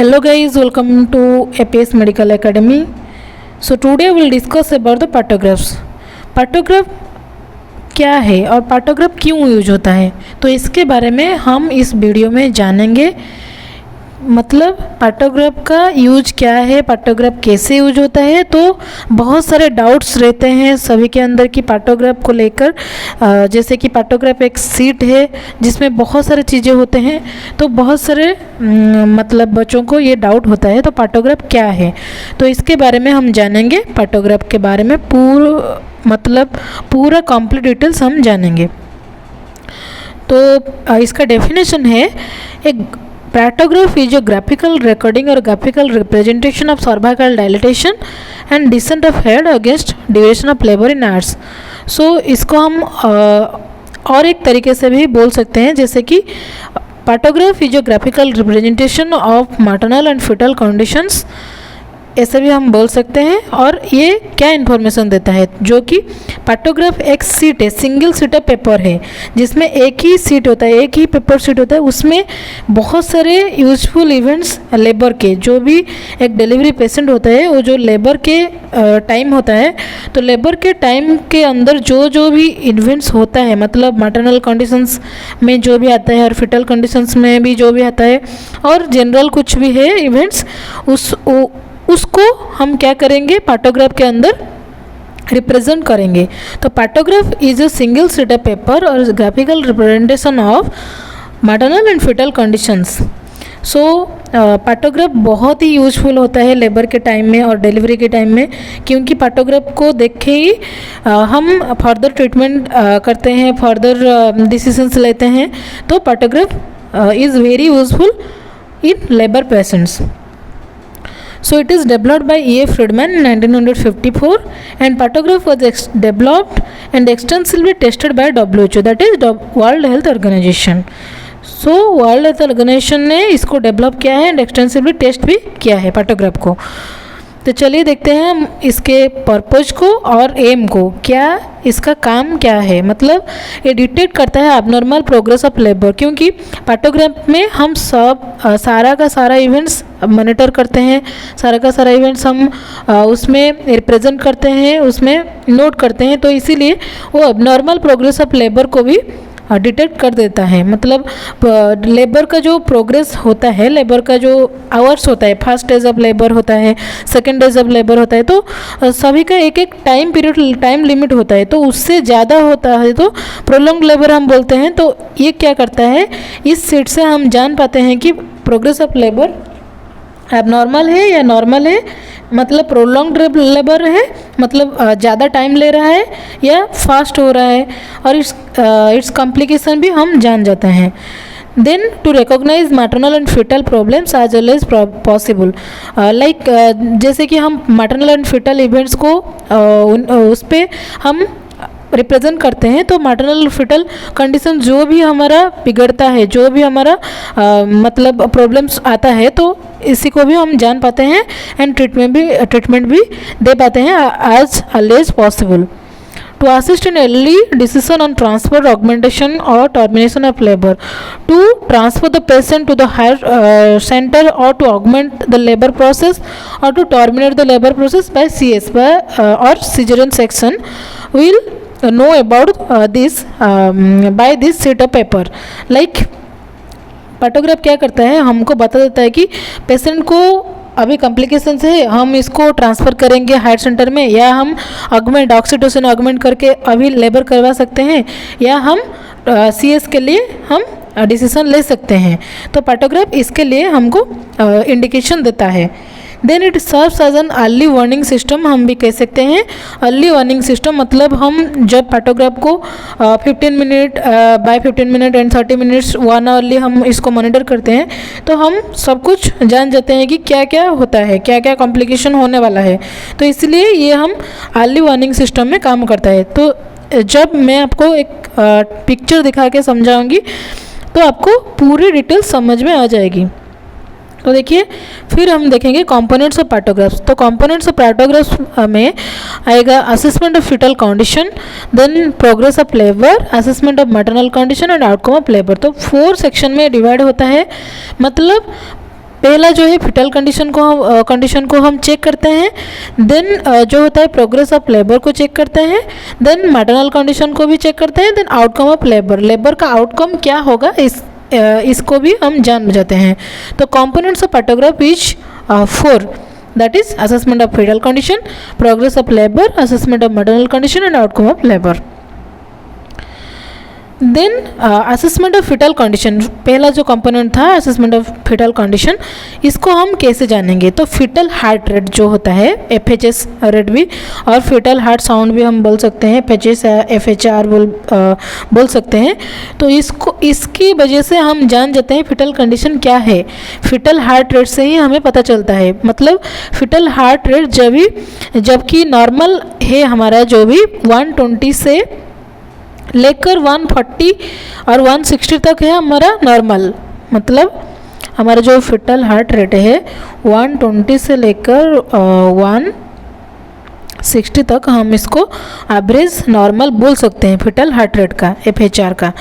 Hello guys, welcome to APS Medical Academy. So today we will discuss about the partographs. Partograph क्या है और partograph क्यों use होता है, तो इसके बारे में हम इस वीडियो में जानेंगे. मतलब पार्टोग्राफ का यूज क्या है, पार्टोग्राफ कैसे यूज होता है. तो बहुत सारे डाउट्स रहते हैं सभी के अंदर कि पार्टोग्राफ को लेकर, जैसे कि पार्टोग्राफ एक सीट है जिसमें बहुत सारे चीज़ें होते हैं. तो बहुत सारे मतलब बच्चों को ये डाउट होता है तो पार्टोग्राफ क्या है, तो इसके बारे में हम जानेंगे. पार्टोग्राफ के बारे में पूरा कंप्लीट डिटेल्स हम जानेंगे. तो इसका डेफिनेशन है, एक partograph is a graphical recording और graphical representation of cervical dilatation and descent of head against duration of labour in hours. So इसको हम और एक तरीके से भी बोल सकते हैं, जैसे कि partograph is a graphical representation of maternal and fetal conditions, ऐसे भी हम बोल सकते हैं. और ये क्या इन्फॉर्मेशन देता है, जो कि पार्टोग्राफ एक सीट है, सिंगल सीट पेपर है जिसमें एक ही सीट होता है, एक ही पेपर सीट होता है. उसमें बहुत सारे यूजफुल इवेंट्स लेबर के, जो भी एक डिलीवरी पेशेंट होता है वो जो लेबर के टाइम होता है, तो लेबर के टाइम के अंदर जो भी इवेंट्स होता है, मतलब मैटरनल कंडीशंस में जो भी आता है और फिटल कंडीशंस में भी जो भी आता है और जनरल कुछ भी है इवेंट्स, उसको हम क्या करेंगे, पार्टोग्राफ के अंदर रिप्रेजेंट करेंगे. तो partograph is a single sheet of paper और graphical representation of maternal and fetal conditions. So partograph बहुत ही यूजफुल होता है लेबर के टाइम में और डिलीवरी के टाइम में, क्योंकि पार्टोग्राफ को देख के ही हम फर्दर ट्रीटमेंट करते हैं, फर्दर डिसीजंस लेते हैं. तो partograph is very useful in labour patients. So it is developed by E. A. Friedman in 1954, and pathograph was developed and extensively tested by WHO, that is World Health Organization. So World Health Organization ने इसको develop किया है and extensively test भी किया है partograph को. तो चलिए देखते हैं हम इसके पर्पज को और एम को, क्या इसका काम क्या है. मतलब ये डिटेक्ट करता है एबनॉर्मल प्रोग्रेस ऑफ लेबर, क्योंकि पार्टोग्राफ में हम सब सारा का सारा इवेंट्स मॉनिटर करते हैं, सारा का सारा इवेंट्स हम उसमें रिप्रेजेंट करते हैं, उसमें नोट करते हैं. तो इसीलिए वो एबनॉर्मल प्रोग्रेस ऑफ लेबर को भी डिटेक्ट कर देता है. मतलब लेबर का जो प्रोग्रेस होता है, लेबर का जो आवर्स होता है, फर्स्ट डेज ऑफ लेबर होता है, सेकेंड डेज ऑफ लेबर होता है, तो सभी का एक एक टाइम पीरियड, टाइम लिमिट होता है. तो उससे ज़्यादा होता है तो प्रोलॉन्ग लेबर हम बोलते हैं. तो ये क्या करता है, इस सीट से हम जान पाते हैं कि प्रोग्रेस ऑफ लेबर एबनॉर्मल है या नॉर्मल है, मतलब प्रोलॉन्ग्ड लेबर है, मतलब ज़्यादा टाइम ले रहा है या फास्ट हो रहा है, और इट्स कॉम्प्लिकेशन भी हम जान जाते हैं. Then to recognise maternal and fetal problems as well as possible, like जैसे कि हम मैटरनल एंड फीटल इवेंट्स को उस पर हम रिप्रेजेंट करते हैं. तो मैटरनल फिटल कंडीशन जो भी हमारा बिगड़ता है, जो भी हमारा मतलब प्रॉब्लम्स आता है, तो इसी को भी हम जान पाते हैं एंड ट्रीटमेंट भी दे पाते हैं as early as possible. To assist in early decision on transfer, augmentation और termination of labour, to transfer the patient to the higher centre और to augment the labour process और to terminate the labour process by CS और caesarean section will know about this by this sheet of paper. Like partograph क्या करता है, हमको बता देता है कि पेशेंट को अभी कॉम्प्लिकेशंस है, हम इसको ट्रांसफ़र करेंगे हायर सेंटर में, या हम ऑगमेंट ऑक्सीटोसिन ऑगमेंट करके अभी लेबर करवा सकते हैं, या हम CS के लिए हम डिसीजन ले सकते हैं. तो पार्टोग्राफ इसके लिए हमको इंडिकेशन देता है. Then it serves as an early warning system, हम भी कह सकते हैं अर्ली वार्निंग सिस्टम. मतलब हम जब पार्टोग्राफ को 15 minute by 15 minute and 30 minutes 1 hourly हम इसको मॉनिटर करते हैं, तो हम सब कुछ जान जाते हैं कि क्या क्या होता है, क्या क्या कॉम्प्लिकेशन होने वाला है. तो इसलिए ये हम अर्ली वार्निंग सिस्टम में काम करता है. तो जब मैं आपको एक पिक्चर दिखा के समझाऊंगी तो आपको पूरी डिटेल समझ में आ जाएगी. तो देखिए, फिर हम देखेंगे कंपोनेंट्स ऑफ पार्टोग्राफ्स. तो कंपोनेंट्स ऑफ पार्टोग्राफ्स में आएगा assessment of fetal condition, then progress of labour, assessment of maternal condition and outcome of labour. तो 4 सेक्शन में डिवाइड होता है. मतलब पहला जो है फिटल कंडीशन को हम चेक करते हैं, देन जो होता है प्रोग्रेस ऑफ लेबर को चेक करते हैं, देन मैटरनल कंडीशन को भी चेक करते हैं, देन आउटकम ऑफ लेबर का आउटकम क्या होगा इसको भी हम जान जाते हैं। तो components of partograph is 4, that is assessment of fetal condition, progress of labor, assessment of maternal condition and outcome of labor. Then assessment of fetal condition, पहला जो कंपोनेंट था असेसमेंट ऑफ फिटल कंडीशन, इसको हम कैसे जानेंगे? तो foetal heart rate जो होता है, FHS रेट भी और फिटल हार्ट साउंड भी हम बोल सकते हैं, FHS FHR बोल सकते हैं। तो इसकी वजह से हम जान जाते हैं फिटल कंडीशन क्या है। फिटल हार्ट रेट से ही हमें पता चलता है, मतलब फिटल हार्ट रेट जबकि नॉर्मल है हमारा जो भी 120 से लेकर 140 और 160 तक है हमारा नॉर्मल, मतलब हमारा जो फिटल हार्ट रेट है 120 से लेकर 160 तक हम इसको एवरेज नॉर्मल बोल सकते हैं फिटल हार्ट रेट का, FHR का।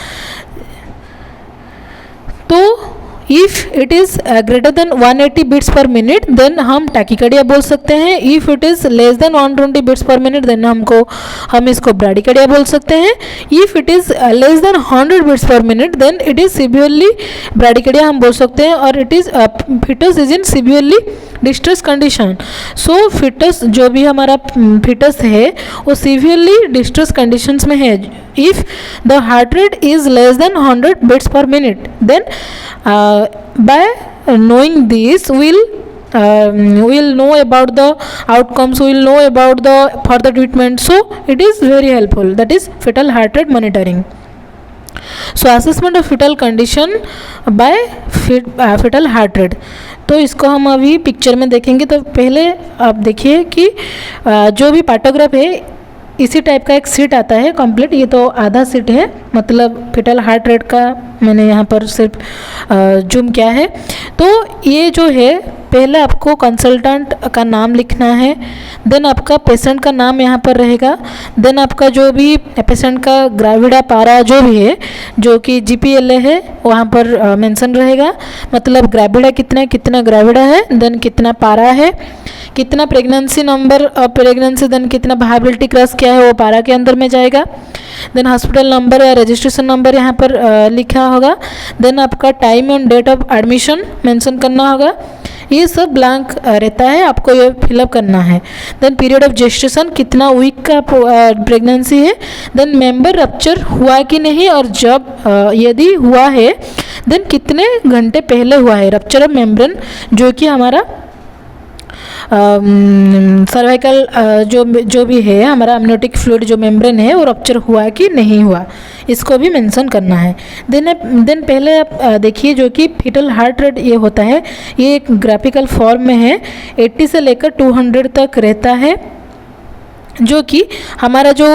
तो if it is greater than 180 beats per minute then हम टैकीकार्डिया बोल सकते हैं। If it is less than 120 beats per minute then हम इसको ब्राडिकार्डिया बोल सकते हैं। If it is less than 100 beats per minute then it is severely bradycardia हम बोल सकते हैं, और it is foetus is in severely distress condition. So foetus जो भी हमारा फिटस है वो सिवियरली डिस्ट्रेस कंडीशंस में है। If the heart rate is less than 100 beats per minute then by knowing this we'll know about the outcomes, we'll know about the further treatment, so it is very helpful, that is fetal heart rate monitoring. So assessment of fetal condition by fetal heart rate, तो इसको हम अभी picture में देखेंगे। तो पहले आप देखिए कि जो भी पैथोग्राफ है इसी टाइप का एक सीट आता है कंप्लीट, ये तो आधा सीट है, मतलब फिटल हार्ट रेट का मैंने यहाँ पर सिर्फ जूम किया है। तो ये जो है पहले आपको कंसल्टेंट का नाम लिखना है, देन आपका पेशेंट का नाम यहाँ पर रहेगा, देन आपका जो भी पेशेंट का ग्रेविडा पारा जो भी है जो कि GPLA है वहाँ पर मेंशन रहेगा, मतलब ग्रेविडा कितना ग्रेविडा है, देन कितना पारा है, कितना pregnancy number of pregnancy, then कितना वायबिलिटी क्रॉस क्या है वो पारा के अंदर में जाएगा, देन हॉस्पिटल नंबर या रजिस्ट्रेशन नंबर यहाँ पर लिखा होगा, देन आपका time and date of admission mention करना होगा। ये सब ब्लैंक रहता है, आपको ये फिलअप करना है। देन पीरियड ऑफ जेस्टेशन, कितना वीक का प्रेगनेंसी है, देन मेंबर रप्चर हुआ कि नहीं, और जब यदि हुआ है देन कितने घंटे पहले हुआ है रप्चर ऑफ मेम्ब्रेन, जो कि हमारा सर्वाइकल जो भी है हमारा अम्नियोटिक फ्लूइड जो मेम्ब्रेन है वो रप्चर हुआ कि नहीं हुआ, इसको भी मेंशन करना है। देन पहले आप देखिए जो कि फिटल हार्ट रेट ये होता है, ये एक ग्राफिकल फॉर्म में है, 80 से लेकर 200 तक रहता है, जो कि हमारा जो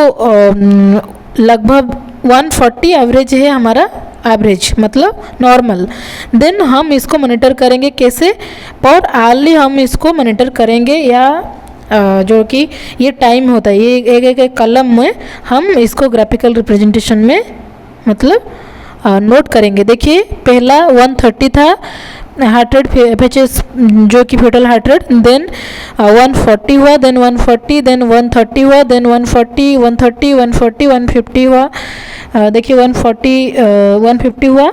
लगभग 140 एवरेज है हमारा, एवरेज मतलब नॉर्मल। देन हम इसको मॉनिटर करेंगे कैसे, पर आवर्ली हम इसको मॉनिटर करेंगे, या जो कि ये टाइम होता है, ये एक कलम में हम इसको ग्राफिकल रिप्रेजेंटेशन में मतलब नोट करेंगे। देखिए पहला 130 था हार्ट रेट FHS जो कि फिटल हार्ट रेट, देन 140 हुआ, देन 140, देन 130 हुआ, देन 140, 130, 140, 150 हुआ, देखिए 140, 150 हुआ,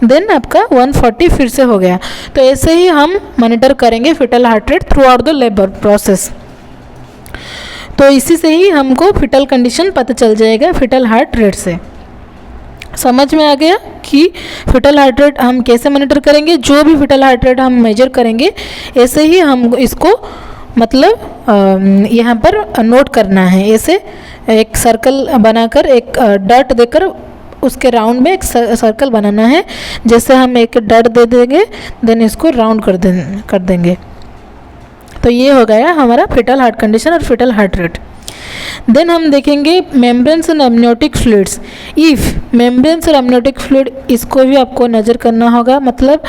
देन आपका 140 फिर से हो गया। तो ऐसे ही हम मॉनिटर करेंगे fetal heart rate throughout the labour process. तो इसी से ही हमको फिटल कंडीशन पता चल जाएगा फिटल हार्ट रेट से। समझ में आ गया कि फिटल हार्ट रेट हम कैसे मॉनिटर करेंगे, जो भी फिटल हार्ट रेट हम मेजर करेंगे ऐसे ही हम इसको मतलब यहाँ पर नोट करना है। ऐसे एक सर्कल बनाकर एक डॉट देकर उसके राउंड में एक सर्कल बनाना है, जैसे हम एक डॉट दे देंगे देन इसको राउंड कर देंगे। तो ये हो गया हमारा फिटल हार्ट कंडीशन और फिटल हार्ट रेट। देन हम देखेंगे membranes and amniotic fluids. If membranes और अम्नियोटिक फ्लूइड इसको भी आपको नज़र करना होगा, मतलब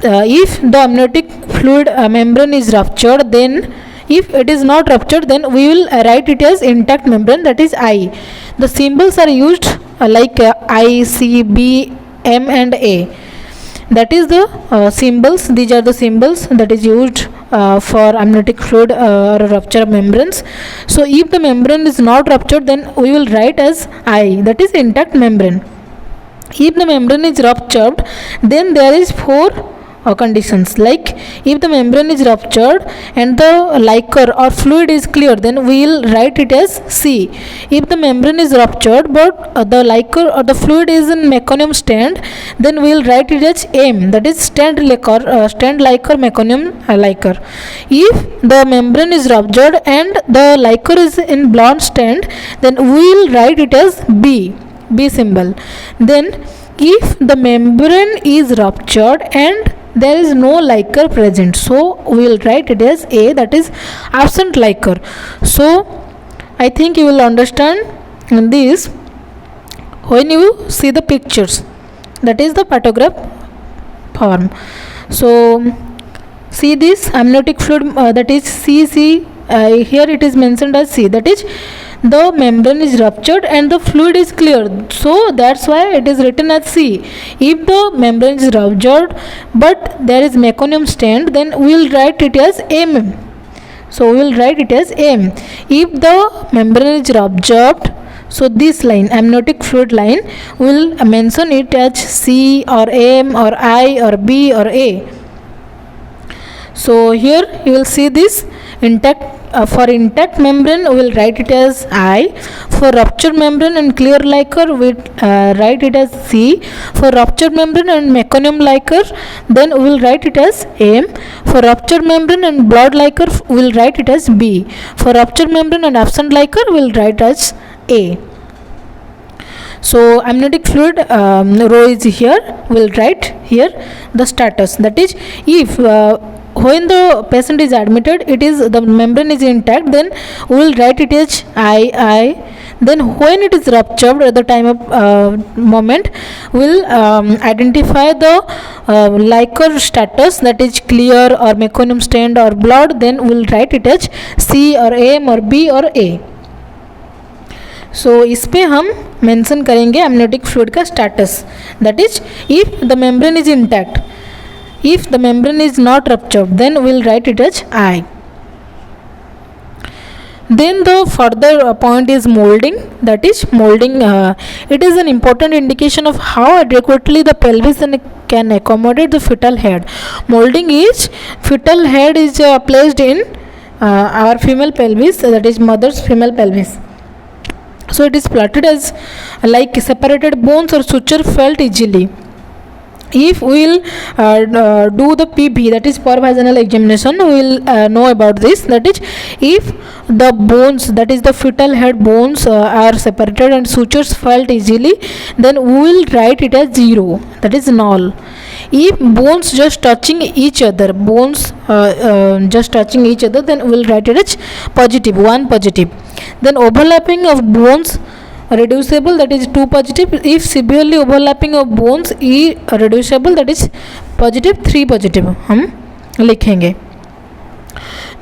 if the amniotic fluid membrane is ruptured, then if it is not ruptured then we will write it as intact membrane, that is I. The symbols are used like I, C, B, M and A. that is the symbols. These are the symbols that is used for amniotic fluid or rupture of membranes. So if the membrane is not ruptured, then we will write as I, that is intact membrane. If the membrane is ruptured, then there is four conditions. Like if the membrane is ruptured and the liquor or fluid is clear, then we will write it as C. If the membrane is ruptured but the liquor or the fluid is in meconium stand, then we will write it as M, that is stand liquor meconium liquor. If the membrane is ruptured and the liquor is in blonde stand, then we will write it as B symbol. Then if the membrane is ruptured and there is no liquor present, so we will write it as A, that is absent liquor. So I think you will understand this when you see the pictures, that is the pantograph form. So see this amniotic fluid, that is CC, here it is mentioned as C, that is the membrane is ruptured and the fluid is clear, so that's why it is written as C. If the membrane is ruptured but there is meconium stand, then we will write it as M. So we will write it as M. If the membrane is ruptured, so this line, amniotic fluid line, will mention it as C or M or I or B or A. So here you will see this intact. For intact membrane we will write it as I. For ruptured membrane and clear liquor we write it as C. For ruptured membrane and meconium liquor, then we will write it as M. For ruptured membrane and blood liquor we will write it as B. For ruptured membrane and absent liquor we will write as A. So amniotic fluid row is here. We will write here the status, that is if when the patient is admitted, it is the membrane is intact, then we will write it as I. Then when it is ruptured at the time of moment, we will identify the liquor status, that is clear or meconium stand or blood, then we will write it as C or M or B or A. सो इस पे हम mention करेंगे amniotic fluid का status, that is if the membrane is intact. If the membrane is not ruptured, then we will write it as I. Then the further point is molding, that is molding. It is an important indication of how adequately the pelvis can accommodate the fetal head. Molding is fetal head is placed in our female pelvis, that is mother's female pelvis. So it is plotted as like separated bones or suture felt easily. If we will do the PV, that is per-vaginal examination, we will know about this, that is if the bones, that is the fetal head bones are separated and sutures felt easily, then we will write it as 0, that is null. If bones just touching each other, just touching each other, then we will write it as positive, 1 positive. Then overlapping of bones reducible, that is 2 positive. If severely overlapping of bones irreducible, that is positive 3 positive हम लिखेंगे.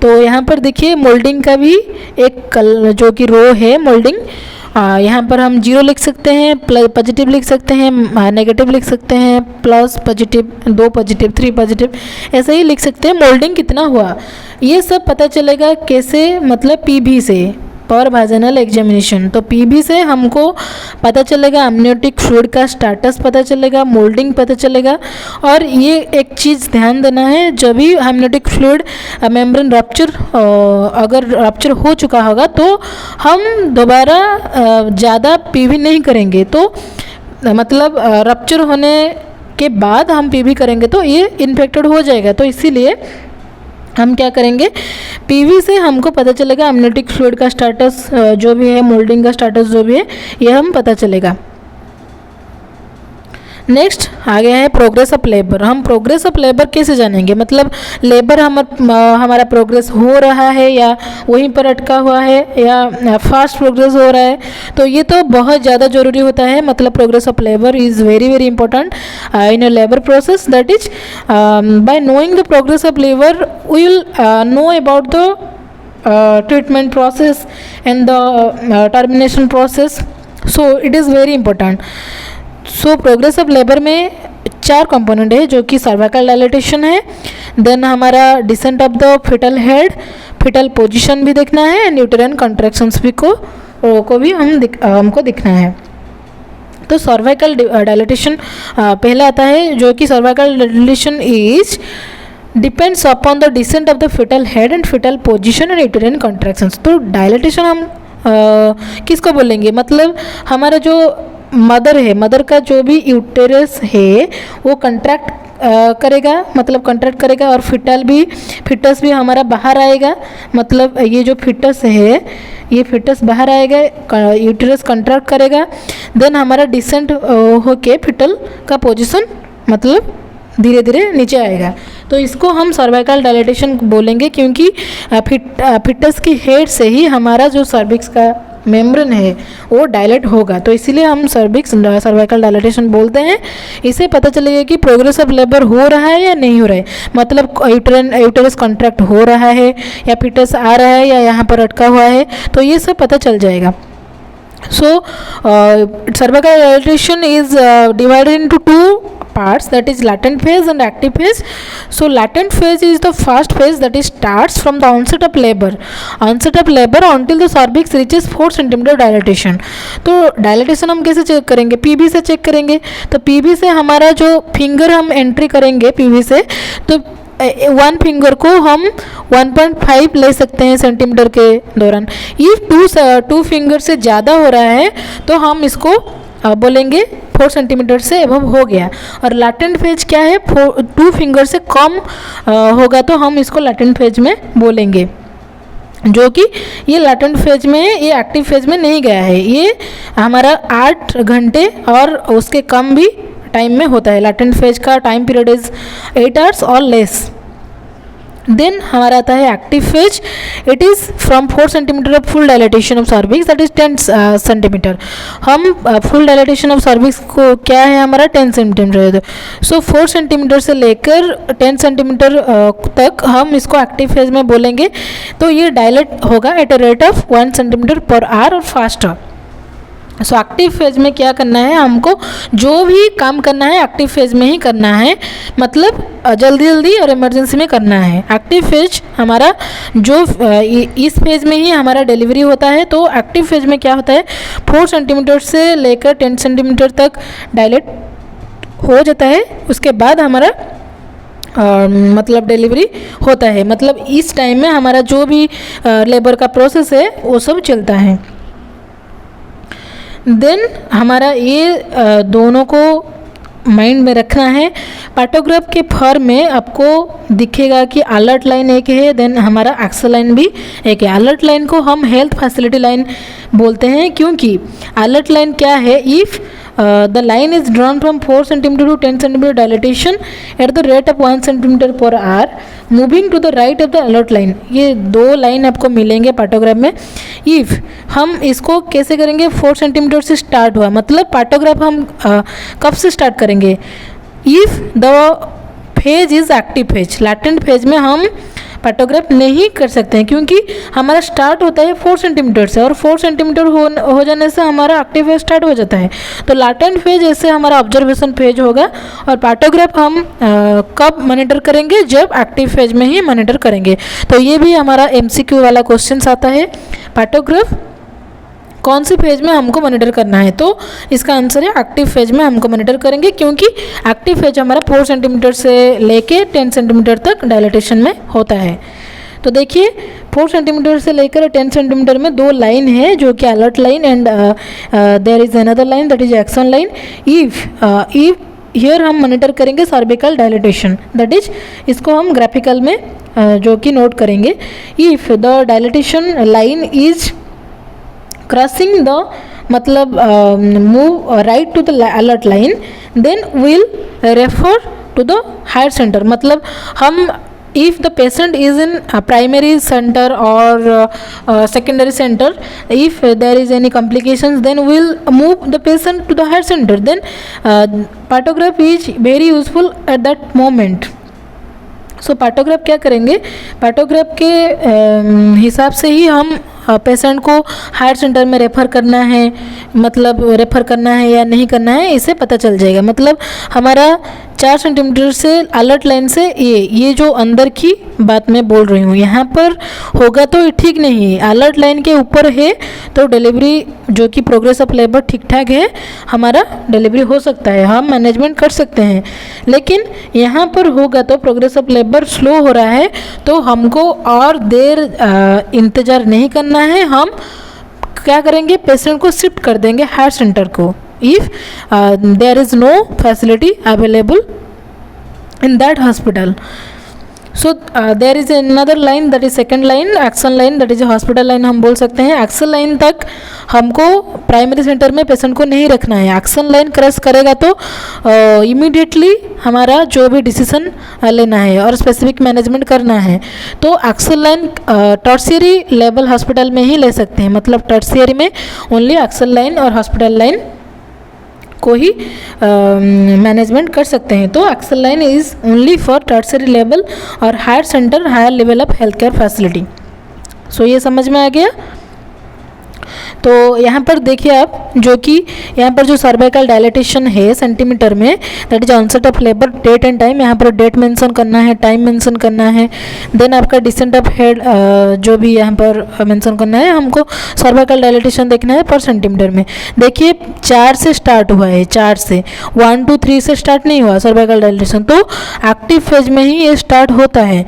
तो यहाँ पर देखिए moulding का भी एक जो कि रो है मोल्डिंग, यहाँ पर हम 0 लिख सकते हैं, प्लस पॉजिटिव लिख सकते हैं, नेगेटिव लिख सकते हैं, प्लस पॉजिटिव 2 पॉजिटिव 3 पॉजिटिव, ऐसे ही लिख सकते हैं. मोल्डिंग कितना हुआ ये सब पता चलेगा कैसे, मतलब पीवी से, पर वाजिनल एग्जामिनेशन. तो पीवी से हमको पता चलेगा amniotic फ्लूइड का स्टेटस पता चलेगा, मोल्डिंग पता चलेगा. और ये एक चीज़ ध्यान देना है, जब भी amniotic फ्लूइड मेम्ब्रेन रप्चर अगर रप्चर हो चुका होगा तो हम दोबारा ज़्यादा पीवी नहीं करेंगे. तो मतलब रप्चर होने के बाद हम पीवी करेंगे तो ये इन्फेक्टेड हो जाएगा. तो इसीलिए हम क्या करेंगे, पीवी से हमको पता चलेगा amniotic फ्लूइड का स्टेटस जो भी है, मोल्डिंग का स्टेटस जो भी है, ये हम पता चलेगा. नेक्स्ट आ गया है प्रोग्रेस ऑफ लेबर. हम प्रोग्रेस ऑफ लेबर कैसे जानेंगे, मतलब लेबर हमारा प्रोग्रेस हो रहा है या वहीं पर अटका हुआ है या फास्ट प्रोग्रेस हो रहा है. तो ये तो बहुत ज़्यादा ज़रूरी होता है, मतलब progress of labour is very very important in a labour process. That is by knowing the progress of labour we will know about the treatment process and the termination process. So it is very important. So progress of labour में 4 component है जो कि cervical dilatation है, then हमारा descent of the fetal head, fetal position भी देखना है, and uterine contractions भी को भी हमको दिखना है। तो सर्वाइकल डायलेटेशन पहले आता है, जो कि cervical dilatation is depends upon the descent of the fetal head and fetal position and uterine contractions. तो डायलेटेशन हम किसको बोलेंगे, मतलब हमारा जो मदर है, मदर का जो भी यूटेरस है वो कंट्रैक्ट करेगा, मतलब कंट्रैक्ट करेगा, और फिटस भी हमारा बाहर आएगा, मतलब ये जो फिटस है ये फिटस बाहर आएगा, यूटेरस कंट्रैक्ट करेगा, देन हमारा डिसेंट होके फिटल का पोजीशन मतलब धीरे धीरे नीचे आएगा। तो इसको हम सर्वाइकल डायलेटेशन बोलेंगे, क्योंकि फिटस की हेड से ही हमारा जो सर्विक्स का मेम्ब्रेन है वो डायलेट होगा, तो इसीलिए हम सर्वाइकल डायलेटेशन बोलते हैं। इससे पता चलेगा कि प्रोग्रेस ऑफ लेबर हो रहा है या नहीं हो रहा है, मतलब यूटेरस कॉन्ट्रैक्ट हो रहा है या फिटस आ रहा है या यहाँ पर अटका हुआ है, तो ये सब पता चल जाएगा। So cervical dilatation is divided into 2 parts, that is latent phase and active phase. So latent phase is the first phase that is starts from the onset of labor until the cervix reaches 4 cm dilatation. तो dilatation हम कैसे check करेंगे, PB से check करेंगे। तो PB से हमारा जो फिंगर हम एंट्री करेंगे पीबी से, तो 1 फिंगर को हम 1.5 ले सकते हैं सेंटीमीटर के दौरान। ये 2 फिंगर से ज़्यादा हो रहा है तो हम इसको बोलेंगे 4 सेंटीमीटर से एबव हो गया। और लैटेंट फेज क्या है, 2 फिंगर से कम होगा तो हम इसको लैटेंट फेज में बोलेंगे, जो कि ये लैटेंट फेज में है, ये एक्टिव फेज में नहीं गया है। ये हमारा 8 घंटे और उसके कम भी टाइम में होता है। लैटेंट फेज का टाइम पीरियड इज 8 आवर्स और लेस। देन हमारा आता है active phase, it is from 4 centimetre of full dilatation of cervix, that is 10 centimetre. हम फुल डायलेटेशन ऑफ सर्विक्स को क्या है हमारा 10 सेंटीमीटर। सो 4 सेंटीमीटर से लेकर 10 सेंटीमीटर तक हम इसको एक्टिव फेज में बोलेंगे। तो ये डायलेट होगा at a rate of 1 centimetre per hour और फास्टर। सो एक्टिव फेज में क्या करना है, हमको जो भी काम करना है एक्टिव फेज में ही करना है, मतलब जल्दी जल्दी और इमरजेंसी में करना है। एक्टिव फेज हमारा जो इस फेज में ही हमारा डिलीवरी होता है। तो एक्टिव फेज में क्या होता है, 4 सेंटीमीटर से लेकर 10 सेंटीमीटर तक डायलेट हो जाता है, उसके बाद हमारा मतलब डिलीवरी होता है। मतलब इस टाइम में हमारा जो भी लेबर का प्रोसेस है वो सब चलता है। देन हमारा ये दोनों को माइंड में रखना है। पार्टोग्राफ के फर में आपको दिखेगा कि अलर्ट लाइन एक है, देन हमारा एक्सल लाइन भी एक है। अलर्ट लाइन को हम हेल्थ फैसिलिटी लाइन बोलते हैं, क्योंकि अलर्ट लाइन क्या है, if the line is drawn from 4 cm to 10 cm dilatation at the rate of 1 cm per hour moving to the right of the alert line। ये 2 line आपको मिलेंगे partograph में। If हम इसको कैसे करेंगे, 4 सेंटीमीटर से स्टार्ट हुआ, मतलब पार्टोग्राफ हम कब से स्टार्ट करेंगे, if the phase is active phase. Latent phase में हम पार्टोग्राफ नहीं कर सकते हैं, क्योंकि हमारा स्टार्ट होता है 4 सेंटीमीटर से, और 4 सेंटीमीटर हो जाने से हमारा एक्टिव फेज स्टार्ट हो जाता है। तो लैटेंट फेज ऐसे हमारा ऑब्जर्वेशन फेज होगा, और पार्टोग्राफ हम कब मॉनिटर करेंगे, जब एक्टिव फेज में ही मॉनिटर करेंगे। तो ये भी हमारा MCQ वाला क्वेश्चन आता है, पार्टोग्राफ कौन सी फेज में हमको मॉनिटर करना है। तो इसका आंसर है एक्टिव फेज में हमको मॉनिटर करेंगे, क्योंकि एक्टिव फेज हमारा 4 सेंटीमीटर से लेके 10 सेंटीमीटर तक डायलेटेशन में होता है। तो देखिए 4 सेंटीमीटर से लेकर 10 सेंटीमीटर में 2 लाइन है, जो कि alert line and there is another line that is action line. If here हम मॉनिटर करेंगे सर्विकल डायलेटेशन, दैट इज इसको हम ग्राफिकल में जो कि नोट करेंगे। If the dilatation line is crossing the मतलब move right to the alert line, then will refer to the higher centre. मतलब हम if the patient is in a primary center or secondary center, if there is any complications, then we'll move the patient to the higher center. Then partograph is very useful at that moment. So partograph क्या करेंगे, partograph के हिसाब से ही हम patient को higher centre में refer करना है, मतलब रेफ़र करना है या नहीं करना है, इसे पता चल जाएगा। मतलब हमारा 4 सेंटीमीटर से अलर्ट लाइन से ये जो अंदर की बात मैं बोल रही हूँ, यहाँ पर होगा तो ठीक नहीं है, अलर्ट लाइन के ऊपर है तो डिलीवरी जो कि प्रोग्रेस ऑफ लेबर ठीक ठाक है, हमारा डिलीवरी हो सकता है, हम मैनेजमेंट कर सकते हैं। लेकिन यहाँ पर होगा तो प्रोग्रेस ऑफ लेबर स्लो हो रहा है तो हमको और देर इंतज़ार नहीं करना है, हम क्या करेंगे, पेशेंट को शिफ्ट कर देंगे हार्ट सेंटर को if there is no facility available in that hospital. So there is another line, that is second line, action line, that is hospital line हम बोल सकते हैं। एक्शन लाइन तक हमको प्राइमरी सेंटर में पेशेंट को नहीं रखना है, एक्शन लाइन क्रॉस करेगा तो इमीडिएटली हमारा जो भी डिसीजन लेना है और स्पेसिफिक मैनेजमेंट करना है तो action line tertiary level hospital में ही ले सकते हैं, मतलब टर्शियरी में ओनली एक्शन लाइन और हॉस्पिटल लाइन को ही मैनेजमेंट कर सकते हैं। तो action line is only for tertiary level और higher centre, higher level of health care facility. So ये समझ में आ गया। तो यहाँ पर देखिए आप, जो कि यहाँ पर जो सर्वाइकल डायलेटेशन है सेंटीमीटर में, that is onset of labour, date and time, यहाँ पर डेट मेंशन करना है, टाइम मेंशन करना है। देन आपका डिसेंट ऑफ हेड जो भी यहाँ पर मेंशन करना है, हमको सर्वाइकल डायलेटेशन देखना है पर सेंटीमीटर में। देखिए 4 से स्टार्ट हुआ है, 4 से 1 2 3 से स्टार्ट नहीं हुआ सर्वाइकल डायलेटेशन, तो एक्टिव फेज में ही ये स्टार्ट होता है।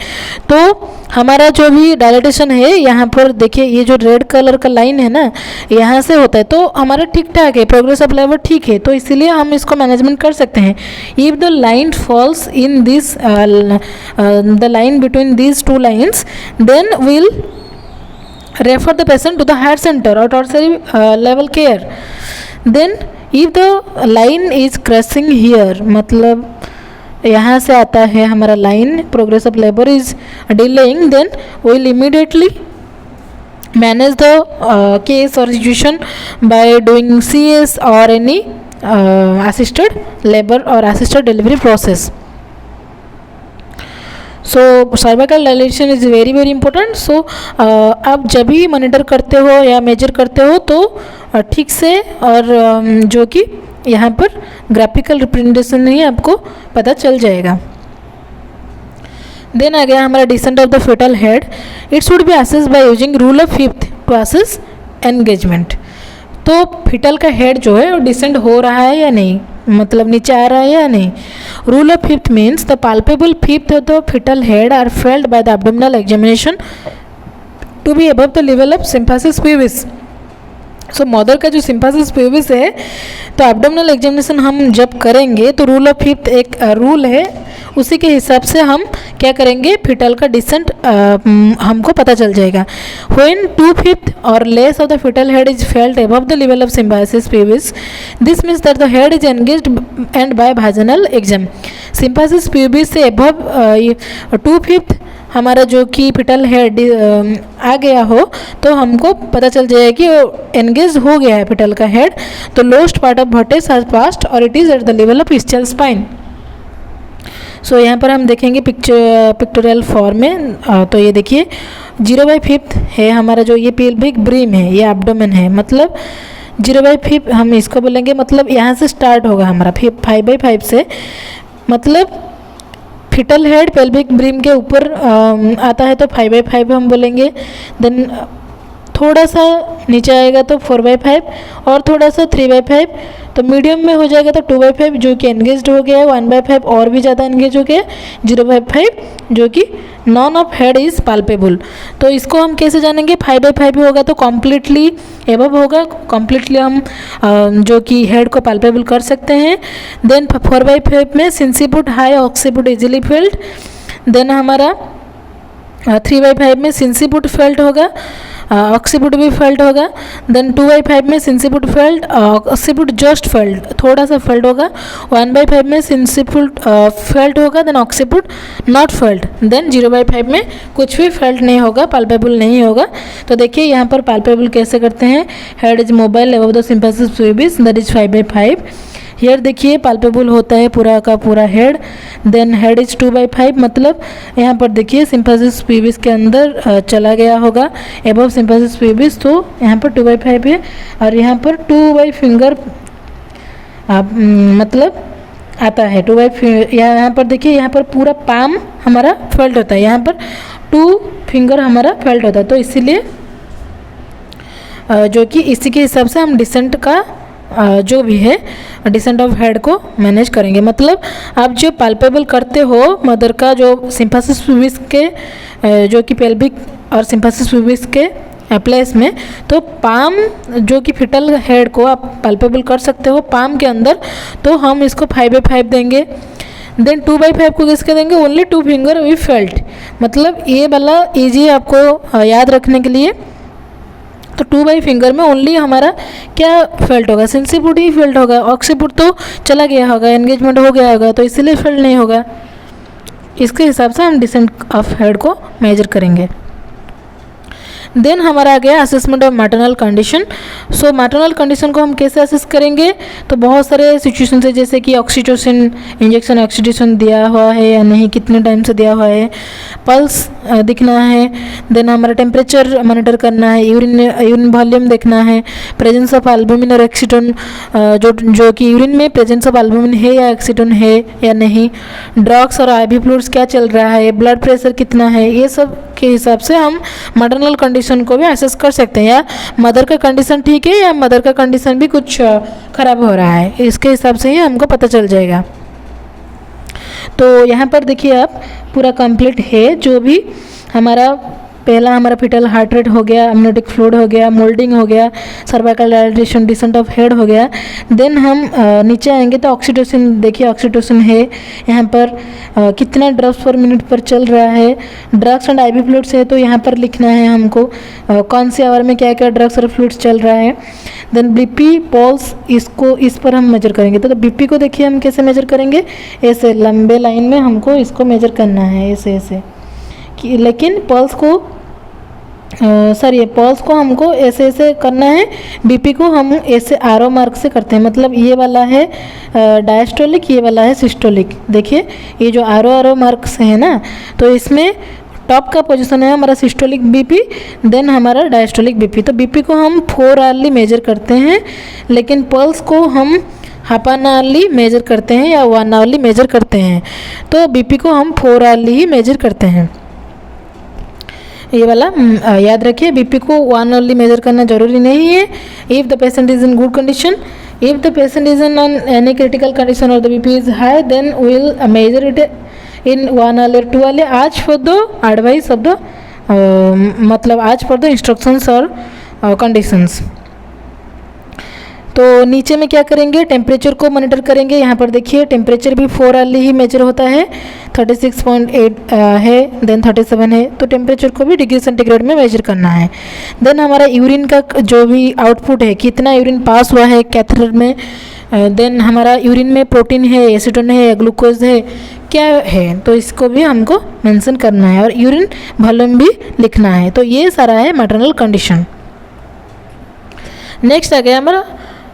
तो हमारा जो भी डायलेटेशन है यहाँ पर देखिए, ये जो रेड कलर का लाइन है ना, यहाँ से होता है तो हमारा ठीक ठाक है, प्रोग्रेस ऑफ लेबर ठीक है, तो इसीलिए हम इसको मैनेजमेंट कर सकते हैं। If the line falls in this the line between this two lines, then will refer the patient to the higher centre और tertiary level care. Then if the line is crossing here, मतलब यहाँ से आता है हमारा line, progress of labour is delaying, then will immediately manage the case और situation by doing CS और any assisted labour और assisted delivery process. So cervical dilatation is very very important. So आप जब भी मॉनिटर करते हो या major करते हो तो ठीक से, और जो कि यहाँ पर ग्राफिकल रिप्रेजेंटेशन ही आपको पता चल जाएगा। देन आ गया हमारा descent of the fetal head. It should be assess by using rule of fifth to assess engagement. तो फिटल का हेड जो है वो डिसेंट हो रहा है या नहीं, मतलब नीचे आ रहा है या नहीं। Rule of fifth means the palpable fifth of the fetal head are felt by the abdominal examination to be above the level of symphysis pubis. So mother का जो सिम्फेसिस प्यूबिस है, तो एब्डोमिनल एग्जामिनेशन हम जब करेंगे तो rule of fifth एक rule है, उसी के हिसाब से हम क्या करेंगे, फिटल का डिसेंट हमको पता चल जाएगा। व्हेन 2/5 और less of the fetal head is felt above the level of symphysis pubis, this means that the head is engaged and by vaginal exam. Symphysis pubis से अबव 2/5 हमारा जो कि फिटल हेड आ गया हो तो हमको पता चल जाएगा कि वो एंगेज हो गया है फिटल का हेड। तो lowest part of vertex has passed और it is at the level of ischial spine. So यहाँ पर हम देखेंगे पिक्टोरियल फॉर्म में। तो ये देखिए 0/5 है हमारा, जो ये पेल्विक ब्रीम है, ये एब्डोमेन है, मतलब 0/5 हम इसको बोलेंगे, मतलब यहाँ से स्टार्ट होगा हमारा 5/5 से, मतलब फिटल हेड पेल्विक ब्रीम के ऊपर आता है तो 5/5 हम बोलेंगे। देन थोड़ा सा नीचे आएगा तो 4/5 और थोड़ा सा 3/5, तो मीडियम में हो जाएगा तो 2/5 जो कि एंगेज्ड हो गया है, 1/5 और भी ज़्यादा एंगेज हो गया, 0/5 जो कि none of head is palpable. तो इसको हम कैसे जानेंगे, 5/5 होगा तो कम्प्लीटली एबव होगा, कम्प्लीटली हम जो कि हेड को पाल्पेबल कर सकते हैं। देन 4/5 में सिंसिपुट high, occiput easily felt. Then हमारा 3/5 में सिंसिपुट फेल्ट होगा, ऑक्सीपुट भी फेल्ट होगा। देन 2/5 में सिंसिपुट फेल्ट, ऑक्सीपुट जस्ट फेल्ट, थोड़ा सा फेल्ट होगा। 1/5 में सिंसिपुट फेल्ट होगा, then occiput not felt. Then 0/5 में कुछ भी फेल्ट नहीं होगा, पाल्पेबल नहीं होगा। तो देखिए यहाँ पर पाल्पेबल कैसे करते हैं, head is mobile above the symphysis pubis, that is 5/5। Here देखिए पाल्पेबल होता है पूरा का पूरा हेड। देन हेड इज 2/5, मतलब यहाँ पर देखिए सिम्फेसिस प्यूबिस के अंदर चला गया होगा एबव सिम्फेसिस प्यूबिस, तो यहाँ पर 2/5 है। और यहाँ पर 2 बाई फिंगर मतलब आता है। 2 बाई यहाँ पर देखिए, यहाँ पर पूरा पाम हमारा फेल्ट होता है, यहाँ पर 2 फिंगर हमारा फेल्ट होता है। तो इसीलिए जो कि इसी के हिसाब से हम डिसेंट का जो भी है डिसेंट ऑफ हेड को मैनेज करेंगे। मतलब आप जो पाल्पेबल करते हो मदर का जो सिम्फेसिस प्यूबिस के जो कि पेल्विक और सिम्फेसिस प्यूबिस के प्लेस में, तो पाम जो कि फिटल हेड को आप पाल्पेबल कर सकते हो पाम के अंदर, तो हम इसको 5/5 देंगे। देन 2/5 को किसके देंगे? Only 2 finger we felt. मतलब ये वाला ईजी है आपको याद रखने के लिए। तो 2 फिंगर में ओनली हमारा क्या फेल्ट होगा? सेंसिपुट ही फेल्ट होगा, ऑक्सीपुट तो चला गया होगा, एंगेजमेंट हो गया होगा, तो इसीलिए फेल्ट नहीं होगा। इसके हिसाब से हम डिसेंट ऑफ हेड को मेजर करेंगे। देन हमारा आ गया assessment of maternal condition. So maternal condition को हम कैसे असेस करेंगे? तो बहुत सारे सिचुएशन है, जैसे कि ऑक्सीटोसिन इंजेक्शन ऑक्सीटोसिन दिया हुआ है या नहीं, कितने टाइम से दिया हुआ है, पल्स दिखना है, देन हमारा टेम्परेचर मॉनिटर करना है, यूरिन वॉल्यूम देखना है, प्रेजेंस ऑफ एल्बुमिन और एक्सीटोन, जो कि यूरिन में प्रेजेंस ऑफ एल्बुमिन है या एक्सीटोन है या नहीं, ड्रग्स और आईवी फ्लूइड्स क्या चल रहा है, ब्लड प्रेशर कितना है, ये सब के हिसाब से हम मैटरनल कंडीशन को भी असेस कर सकते हैं। या मदर का कंडीशन ठीक है या मदर का कंडीशन भी कुछ खराब हो रहा है, इसके हिसाब से ही हमको पता चल जाएगा। तो यहाँ पर देखिए आप पूरा कंप्लीट है, जो भी हमारा पहला हमारा फिटल हार्ट रेट हो गया, अमनियोटिक फ्लूइड हो गया, मोल्डिंग हो गया, cervical dilatation, decent of head हो गया। देन हम नीचे आएंगे तो ऑक्सीटोसिन, देखिए ऑक्सीटोसिन है यहाँ पर, कितना ड्रग्स पर मिनट पर चल रहा है, ड्रग्स एंड आईवी फ्लूइड्स है तो यहाँ पर लिखना है हमको कौन से आवर में क्या क्या ड्रग्स और फ्लूइड्स चल रहा है। देन बीपी पल्स, इसको इस पर हम मेजर करेंगे। तो बीपी को देखिए हम कैसे मेजर करेंगे, ऐसे लंबे लाइन में हमको इसको मेजर करना है, ऐसे ऐसे कि, लेकिन पल्स को ये पल्स को हमको ऐसे ऐसे करना है, बीपी को हम ऐसे आरो मार्क से करते हैं। मतलब ये वाला है डायस्टोलिक, ये वाला है सिस्टोलिक। देखिए ये जो आरो मार्क्स है ना, तो इसमें टॉप का पोजीशन है हमारा सिस्टोलिक बीपी, देन हमारा डायस्टोलिक बीपी। तो बीपी को हम 4 आवरली मेजर करते हैं, लेकिन पल्स को हम हाफ एन आवरली मेजर करते हैं या 1 आवरली मेजर करते हैं। तो बीपी को हम 4 आवरली ही मेजर करते हैं। ये वाला याद रखिए, बीपी को 1 आवरली मेजर करना जरूरी नहीं है। If the patient is in good condition, if the patient is in any critical condition और the BP is high, then will measure it in 1 hourly 2 hourly as for the advice of the मतलब as for the instructions और conditions. तो नीचे में क्या करेंगे, temperature को monitor करेंगे। यहाँ पर देखिए टेम्परेचर भी 4 आवरली ही मेजर होता है, 36.8 है, देन 37 है, तो टेम्परेचर को भी डिग्री सेंटीग्रेड में मेजर करना है। देन हमारा यूरिन का जो भी आउटपुट है, कितना यूरिन पास हुआ है कैथेटर में, देन हमारा यूरिन में प्रोटीन है, एसीटोन है, ग्लूकोज है, क्या है, तो इसको भी हमको मेंशन करना है, और यूरिन वॉल्यूम भी लिखना है। तो ये सारा है मैटरनल कंडीशन। नेक्स्ट आ गया हमारा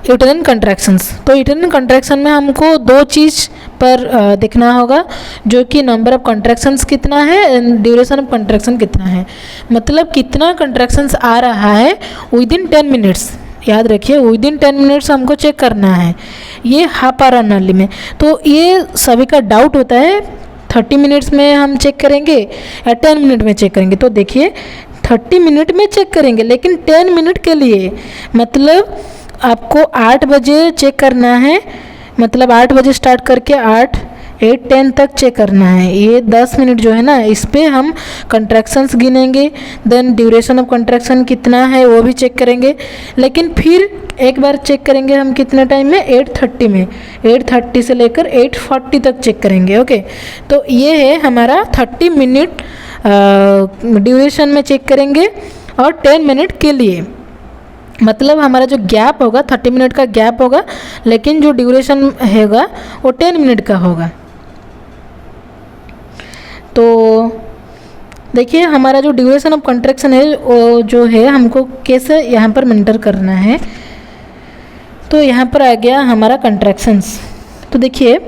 यूटेरिन कंट्रैक्शंस। तो यूटेरिन कंट्रैक्शन में हमको 2 चीज़ पर देखना होगा, जो कि नंबर ऑफ कंट्रैक्शंस कितना है एंड ड्यूरेशन ऑफ कंट्रैक्शन कितना है। मतलब कितना कंट्रैक्शंस आ रहा है विदिन 10 मिनट्स, याद रखिए विदिन 10 मिनट्स हमको चेक करना है, ये हाफ आवर नली में। तो ये सभी का डाउट होता है 30 मिनट्स में हम चेक करेंगे या 10 मिनट में चेक करेंगे। तो देखिए 30 मिनट में चेक करेंगे, लेकिन 10 मिनट के लिए मतलब आपको 8 बजे चेक करना है, मतलब 8 बजे स्टार्ट करके 8, 8, 10 तक चेक करना है। ये 10 मिनट जो है ना, इस पे हम कंट्रैक्शंस गिनेंगे, देन ड्यूरेशन ऑफ कंट्रैक्शन कितना है वो भी चेक करेंगे। लेकिन फिर एक बार चेक करेंगे हम कितने टाइम में, 8:30 में, 8:30 से लेकर 8:40 तक चेक करेंगे। ओके, तो ये है हमारा 30 मिनट ड्यूरेशन में चेक करेंगे और 10 मिनट के लिए। मतलब हमारा जो गैप होगा 30 मिनट का गैप होगा, लेकिन जो ड्यूरेशन होगा वो 10 मिनट का होगा। तो देखिए हमारा जो ड्यूरेशन ऑफ कंट्रैक्शन है वो जो है हमको कैसे यहाँ पर मेंटेन करना है। तो यहाँ पर आ गया हमारा कंट्रैक्शंस। तो देखिए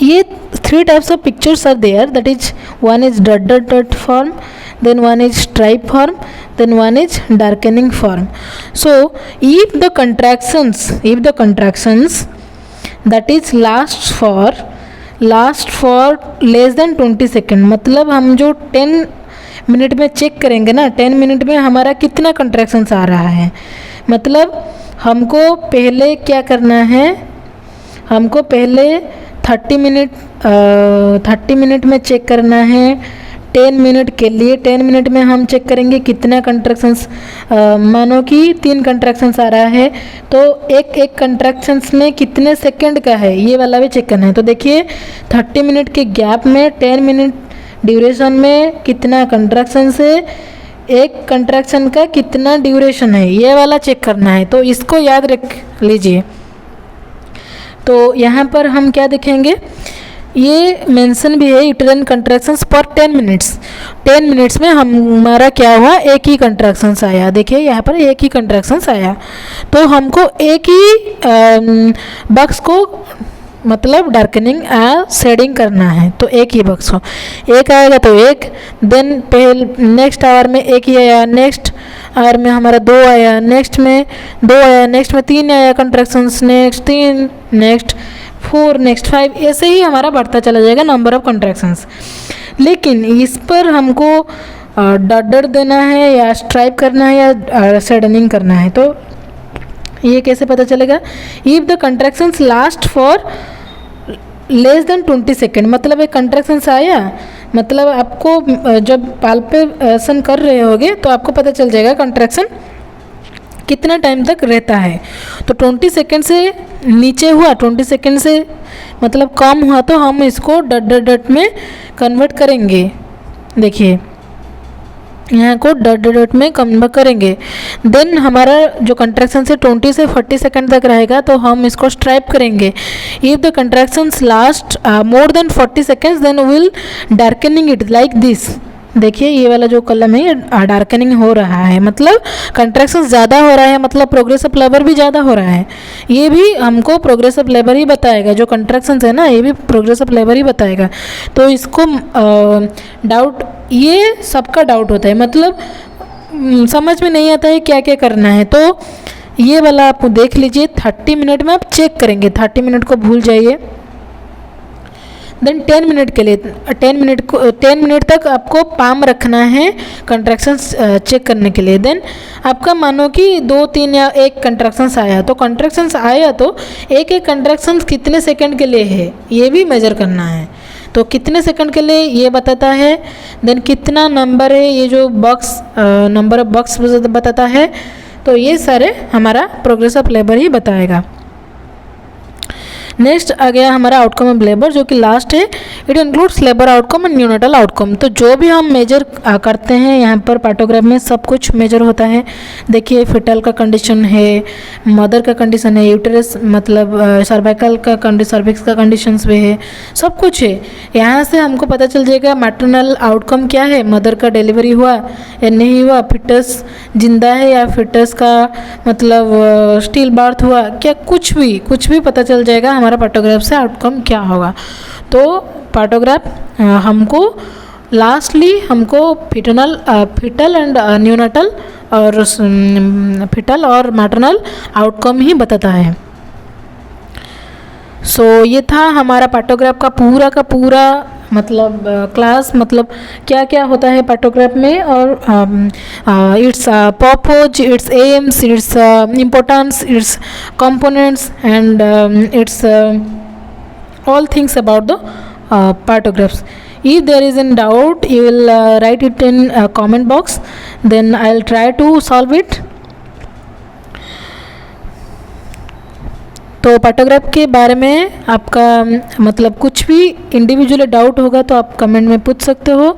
ये 3 types of pictures are there, that is one is dot form, then one is stripe form, then one is darkening form. So if the contractions that is last for less than 20 second. मतलब हम जो 10 minute में check करेंगे ना, 10 minute में हमारा कितना contractions आ रहा है। मतलब हमको पहले क्या करना है, हमको पहले 30 मिनट में चेक करना है 10 मिनट के लिए। 10 मिनट में हम चेक करेंगे कितना कंट्रैक्शंस, मानो कि 3 कंट्रैक्शंस आ रहा है तो एक कंट्रैक्शंस में कितने सेकंड का है, ये वाला भी चेक करना है। तो देखिए 30 मिनट के गैप में 10 मिनट ड्यूरेशन में कितना कंट्रैक्शंस है, एक कंट्रैक्शन का कितना ड्यूरेशन है, ये वाला चेक करना है। तो इसको याद रख लीजिए। तो यहाँ पर हम क्या देखेंगे, ये मेंशन भी है यूटेराइन कंट्रैक्शंस पर 10 मिनट्स। 10 मिनट्स में हमारा क्या हुआ, एक ही कंट्रैक्शंस आया। देखिए यहाँ पर एक ही कंट्रैक्शंस आया। तो हमको एक ही बॉक्स को मतलब डार्कनिंग शेडिंग करना है। तो एक ही बॉक्स हो, एक आएगा तो एक, देन पहले नेक्स्ट आवर में एक ही आया, नेक्स्ट आवर में हमारा 2 आया, नेक्स्ट में 2 आया, नेक्स्ट में 3 आया कंट्रैक्शंस, नेक्स्ट 3, नेक्स्ट 4, नेक्स्ट 5, ऐसे ही हमारा बढ़ता चला जाएगा नंबर ऑफ कंट्रैक्शंस। लेकिन इस पर हमको डॉट देना है या स्ट्राइप करना है या शेडनिंग करना है। तो ये कैसे पता चलेगा, if the contractions last for less than 20 second. मतलब एक कंट्रैक्शंस आया, मतलब आपको जब पाल्पेशन कर रहे होगे तो आपको पता चल जाएगा कंट्रैक्शन कितना टाइम तक रहता है। तो 20 सेकेंड से नीचे हुआ, 20 सेकेंड से मतलब कम हुआ तो हम इसको डॉट में कन्वर्ट करेंगे। देखिए यहाँ को डॉट में कन्वर्ट करेंगे। देन हमारा जो कंट्रैक्शन से 20 से 40 सेकंड तक रहेगा तो हम इसको स्ट्राइप करेंगे। If the contractions last more than 40 seconds then will darkening it like this. देखिए ये वाला जो कलम है डार्कनिंग हो रहा है, मतलब कंट्रैक्शन ज़्यादा हो रहा है, मतलब प्रोग्रेसिव लेबर भी ज़्यादा हो रहा है। ये भी हमको प्रोग्रेसिव लेबर ही बताएगा, जो कंट्रैक्शंस है ना ये भी प्रोग्रेसिव लेबर ही बताएगा। तो इसको डाउट, ये सबका डाउट होता है, मतलब समझ में नहीं आता है क्या क्या करना है। तो ये वाला आप देख लीजिए, 30 मिनट में आप चेक करेंगे, 30 मिनट को भूल जाइए। देन 10 मिनट के लिए 10 मिनट तक आपको पाम रखना है कंट्रैक्शंस चेक करने के लिए। देन आपका मानो कि 2, 3 या 1 कंट्रैक्शंस आया, तो कंट्रैक्शंस आया तो एक कंट्रैक्शंस कितने सेकंड के लिए है ये भी मेजर करना है। तो कितने सेकंड के लिए ये बताता है। देन कितना नंबर है, ये जो बॉक्स नंबर ऑफ बॉक्स बताता है। तो ये सारे हमारा प्रोग्रेसिव लेबर ही बताएगा। नेक्स्ट आ गया हमारा आउटकम ऑफ लेबर, जो कि लास्ट है। It includes labour outcome and neonatal outcome. तो जो भी हम मेजर करते हैं यहाँ पर पार्टोग्राफ में सब कुछ मेजर होता है। देखिए फिटल का कंडीशन है, मदर का कंडीशन है, यूटेरस मतलब सर्वाइकल का सर्विक्स का कंडीशंस भी है, सब कुछ है। यहाँ से हमको पता चल जाएगा मैटरनल आउटकम क्या है, मदर का डिलीवरी हुआ या नहीं हुआ, फिटस जिंदा है या फिटस का मतलब स्टिल बर्थ हुआ क्या, कुछ भी पता चल जाएगा हमारा पार्टोग्राफ से आउटकम क्या होगा। तो पार्टोग्राफ हमको लास्टली हमको फिटल एंड न्यूनेटल और फिटल और मैटरनल आउटकम ही बताता है। सो ये था हमारा पार्टोग्राफ का पूरा मतलब क्लास, मतलब क्या क्या होता है पार्टोग्राफ में, और it's purpose, it's AIIMS, its importance, it's components and it's all things about the partographs. If there is any doubt, you will write it in comment box, then I'll try to solve it. तो partograph के बारे में आपका मतलब कुछ भी individually doubt होगा तो आप कमेंट में पूछ सकते हो,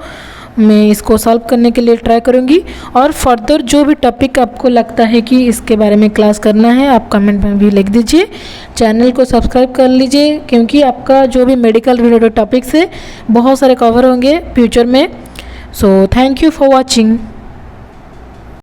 मैं इसको सॉल्व करने के लिए ट्राई करूँगी। और फर्दर जो भी टॉपिक आपको लगता है कि इसके बारे में क्लास करना है आप कमेंट में भी लिख दीजिए। चैनल को सब्सक्राइब कर लीजिए, क्योंकि आपका जो भी मेडिकल रिलेटेड टॉपिक्स है बहुत सारे कवर होंगे फ्यूचर में। So thank you for watching.